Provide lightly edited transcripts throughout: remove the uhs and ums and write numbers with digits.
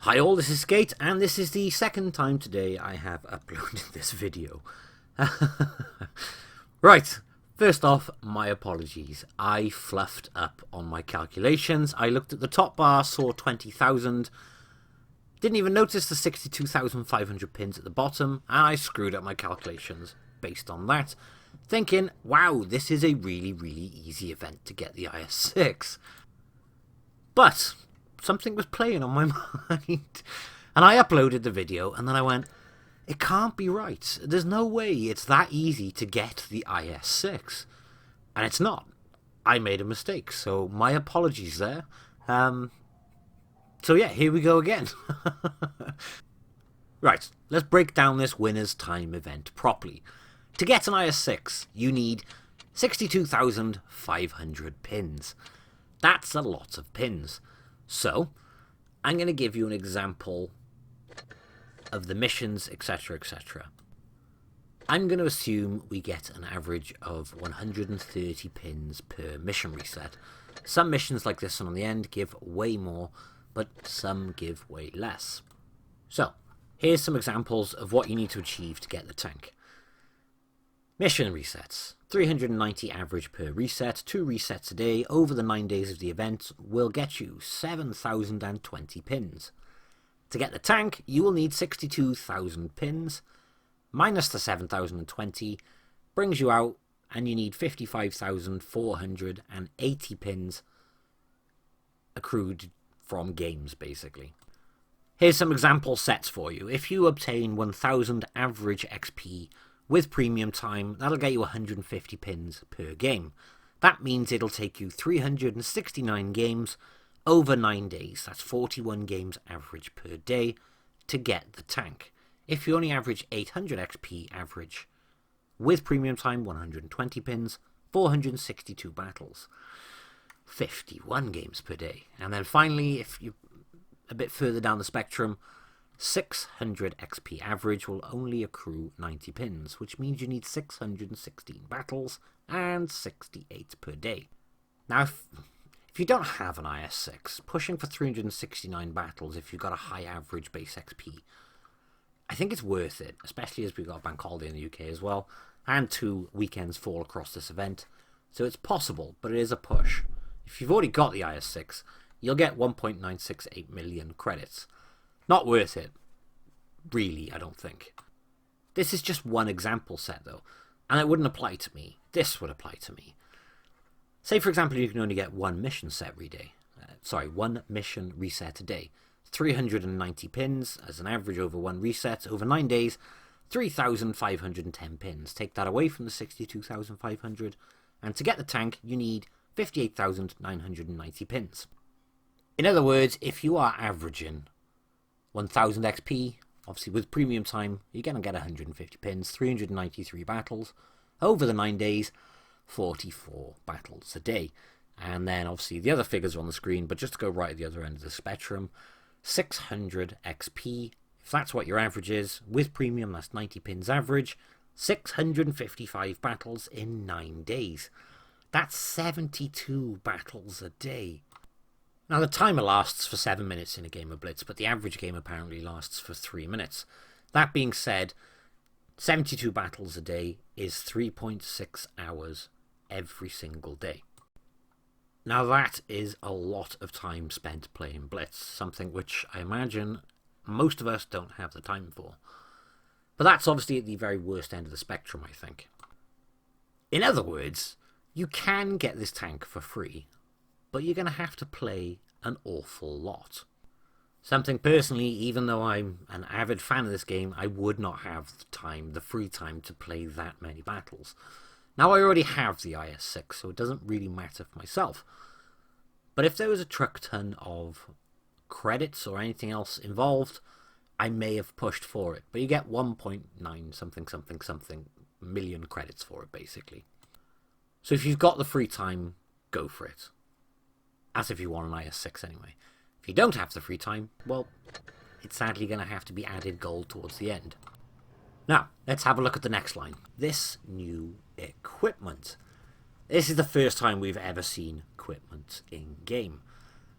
Hi all, this is Skate, and this is the second time today I have uploaded this video. Right, first off, my apologies. I fluffed up on my calculations. I looked at the top bar, saw 20,000, didn't even notice the 62,500 pins at the bottom, and I screwed up my calculations based on that, thinking, wow, this is a really easy event to get the IS6. But something was playing on my mind, and I uploaded the video, and then I went, it can't be right. There's no way it's that easy to get the IS6. And it's not. I made a mistake, so my apologies there. So yeah, here we go again. Right, let's break down this winner's time event properly. To get an IS6, you need 62,500 pins. That's a lot of pins. So, I'm going to give you an example of the missions, etc, etc. I'm going to assume we get an average of 130 pins per mission reset. Some missions like this one on the end give way more, but some give way less. So, here's some examples of what you need to achieve to get the tank. Mission resets. 390 average per reset, 2 resets a day over the 9 days of the event will get you 7,020 pins. To get the tank, you will need 62,000 pins, minus the 7,020, brings you out, and you need 55,480 pins accrued from games, basically. Here's some example sets for you. If you obtain 1,000 average XP with premium time, that'll get you 150 pins per game. That means it'll take you 369 games over 9 days. That's 41 games average per day to get the tank. If you only average 800 XP average with premium time, 120 pins, 462 battles, 51 games per day. And then finally, if you're a bit further down the spectrum, 600 XP average will only accrue 90 pins, which means you need 616 battles and 68 per day. Now, if you don't have an IS6, pushing for 369 battles if you've got a high average base XP, I think it's worth it, especially as we've got bank holiday in the UK as well, and 2 weekends fall across this event, so it's possible, but it is a push. If you've already got the IS6, you'll get 1.968 million credits. Not worth it, really, I don't think. This is just one example set, though, and it wouldn't apply to me. This would apply to me. Say, for example, you can only get one mission set every day. One mission reset a day. 390 pins as an average over one reset. Over 9 days, 3,510 pins. Take that away from the 62,500, and to get the tank, you need 58,990 pins. In other words, if you are averaging 1,000 XP, obviously with premium time, you're going to get 150 pins, 393 battles. Over the 9 days, 44 battles a day. And then obviously the other figures are on the screen, but just to go right at the other end of the spectrum, 600 XP, if that's what your average is, with premium that's 90 pins average, 655 battles in 9 days. That's 72 battles a day. Now, the timer lasts for 7 minutes in a game of Blitz, but the average game apparently lasts for 3 minutes. That being said, 72 battles a day is 3.6 hours every single day. Now, that is a lot of time spent playing Blitz, something which I imagine most of us don't have the time for. But that's obviously at the very worst end of the spectrum, I think. In other words, you can get this tank for free, but you're going to have to play an awful lot. Something personally, even though I'm an avid fan of this game, I would not have the free time to play that many battles. Now, I already have the IS6, so it doesn't really matter for myself. But if there was a truck ton of credits or anything else involved, I may have pushed for it. But you get 1.9 something million credits for it, basically. So if you've got the free time, go for it. As if you want an IS6 anyway. If you don't have the free time, well, it's sadly going to have to be added gold towards the end. Now, let's have a look at the next line. This new equipment. This is the first time we've ever seen equipment in-game.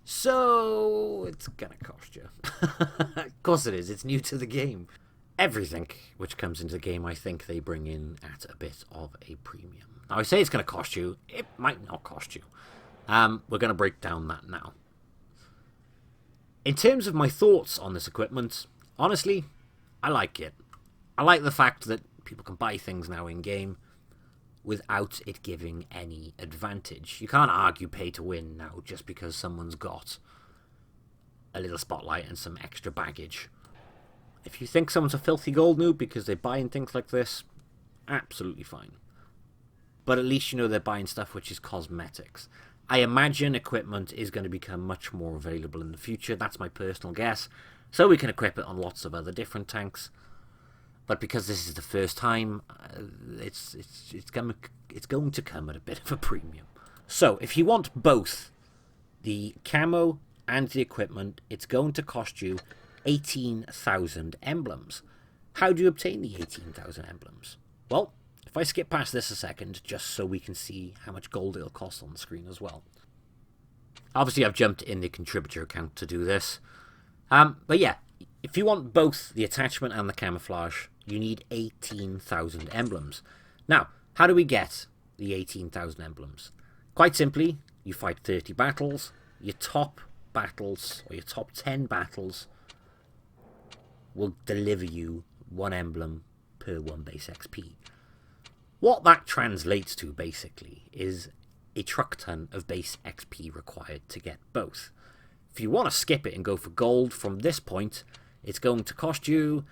So it's gonna cost you. Of course it is, it's new to the game. Everything which comes into the game, I think they bring in at a bit of a premium. Now I say it's gonna cost you, it might not cost you. We're gonna break down that now. In terms of my thoughts on this equipment, honestly, I like it. I like the fact that people can buy things now in-game without it giving any advantage. You can't argue pay to win now just because someone's got a little spotlight and some extra baggage. If you think someone's a filthy gold noob because they're buying things like this, absolutely fine. But at least you know they're buying stuff which is cosmetics. I imagine equipment is going to become much more available in the future. That's my personal guess. So we can equip it on lots of other different tanks. But because this is the first time, it's going to come at a bit of a premium. So if you want both the camo and the equipment, it's going to cost you 18,000 emblems. How do you obtain the 18,000 emblems? Well, if I skip past this a second, just so we can see how much gold it'll cost on the screen as well. Obviously, I've jumped in the contributor account to do this. But yeah, if you want both the attachment and the camouflage, you need 18,000 emblems. Now, how do we get the 18,000 emblems? Quite simply, you fight 30 battles. Your top battles, or your top 10 battles, will deliver you 1 emblem per 1 base XP. What that translates to, basically, is a truck ton of base XP required to get both. If you want to skip it and go for gold from this point, it's going to cost you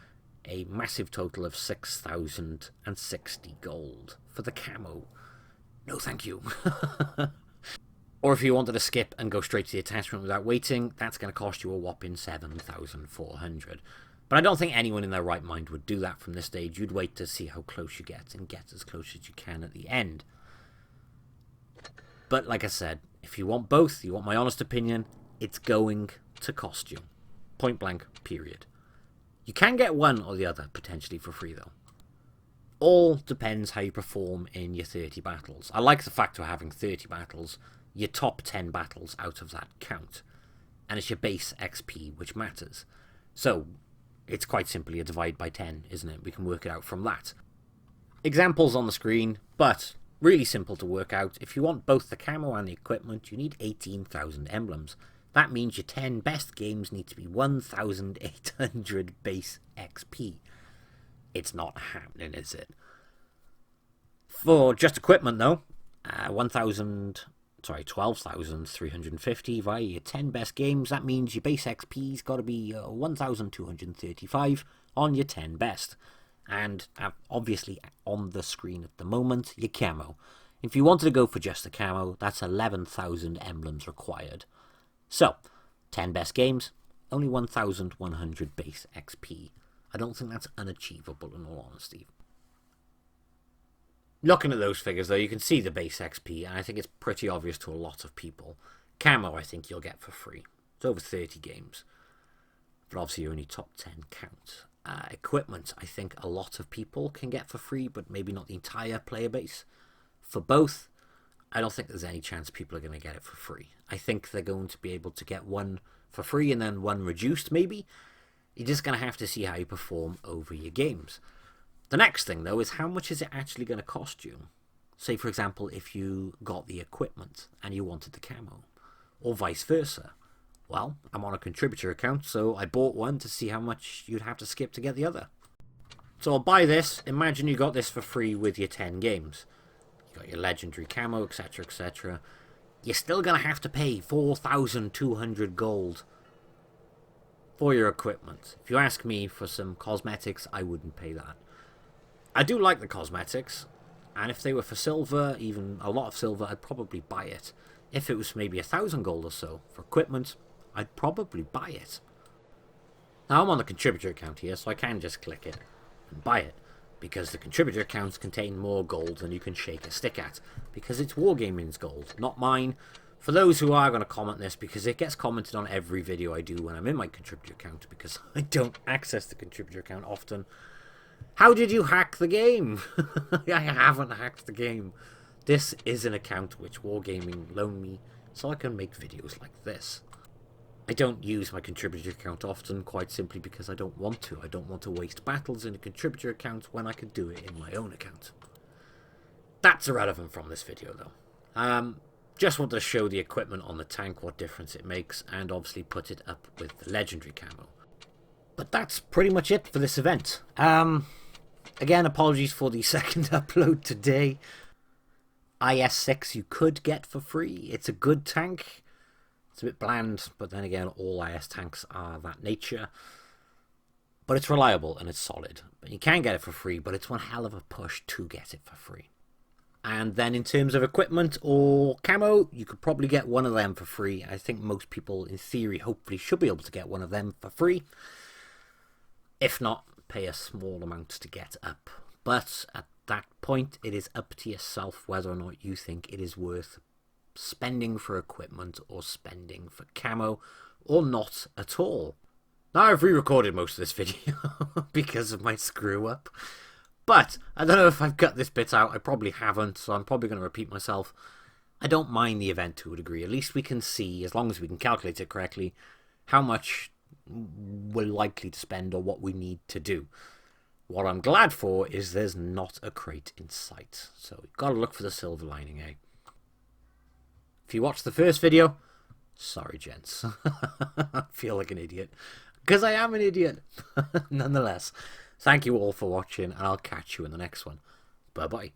a massive total of 6,060 gold for the camo. No thank you. Or if you wanted to skip and go straight to the attachment without waiting, that's going to cost you a whopping 7,400. But I don't think anyone in their right mind would do that from this stage. You'd wait to see how close you get and get as close as you can at the end. But like I said, if you want both, you want my honest opinion, it's going to cost you. Point blank, period. You can get one or the other, potentially for free though. All depends how you perform in your 30 battles. I like the fact of having 30 battles, your top 10 battles out of that count. And it's your base XP which matters. So, it's quite simply a divide by 10, isn't it? We can work it out from that. Examples on the screen, but really simple to work out. If you want both the camo and the equipment, you need 18,000 emblems. That means your 10 best games need to be 1,800 base XP. It's not happening, is it? For just equipment, though, 12,350 via your 10 best games. That means your base XP's got to be 1,235 on your 10 best. And obviously on the screen at the moment, your camo. If you wanted to go for just the camo, that's 11,000 emblems required. So, 10 best games, only 1,100 base XP. I don't think that's unachievable in all honesty. Looking at those figures though, you can see the base XP, and I think it's pretty obvious to a lot of people. Camo I think you'll get for free. It's over 30 games. But obviously only top 10 count. Equipment I think a lot of people can get for free, but maybe not the entire player base. For both, I don't think there's any chance people are going to get it for free. I think they're going to be able to get one for free and then one reduced maybe. You're just going to have to see how you perform over your games. The next thing though is how much is it actually going to cost you? Say for example if you got the equipment and you wanted the camo, or vice versa. Well, I'm on a contributor account, so I bought one to see how much you'd have to skip to get the other. So I'll buy this. Imagine you got this for free with your 10 games. You got your legendary camo, etc, etc. You're still going to have to pay 4,200 gold for your equipment. If you ask me for some cosmetics, I wouldn't pay that. I do like the cosmetics, and if they were for silver, even a lot of silver, I'd probably buy it. If it was maybe 1,000 gold or so for equipment, I'd probably buy it. Now I'm on the contributor account here, so I can just click it and buy it, because the contributor accounts contain more gold than you can shake a stick at, because it's Wargaming's gold, not mine. For those who are going to comment this, because it gets commented on every video I do when I'm in my contributor account, because I don't access the contributor account often. How did you hack the game? I haven't hacked the game. This is an account which Wargaming loaned me so I can make videos like this. I don't use my contributor account often, quite simply because I don't want to. I don't want to waste battles in a contributor account when I could do it in my own account. That's irrelevant from this video, though. Just want to show the equipment on the tank, what difference it makes, and obviously put it up with the legendary camo. But that's pretty much it for this event. Again, apologies for the second upload today. IS6 you could get for free. It's a good tank. It's a bit bland, but then again, all IS tanks are that nature. But it's reliable and it's solid. But you can get it for free, but it's one hell of a push to get it for free. And then in terms of equipment or camo, you could probably get one of them for free. I think most people, in theory, hopefully should be able to get one of them for free. If not, pay a small amount to get up. But at that point, it is up to yourself whether or not you think it is worth spending for equipment or spending for camo, or not at all. Now I've re-recorded most of this video because of my screw up, but I don't know if I've cut this bit out. I probably haven't, so I'm probably going to repeat myself. I don't mind the event to a degree. At least we can see, as long as we can calculate it correctly, how much we're likely to spend or what we need to do. What I'm glad for is there's not a crate in sight, so you've got to look for the silver lining, eh? If you watched the first video, sorry, gents. I feel like an idiot. Because I am an idiot. Nonetheless, thank you all for watching, and I'll catch you in the next one. Bye-bye.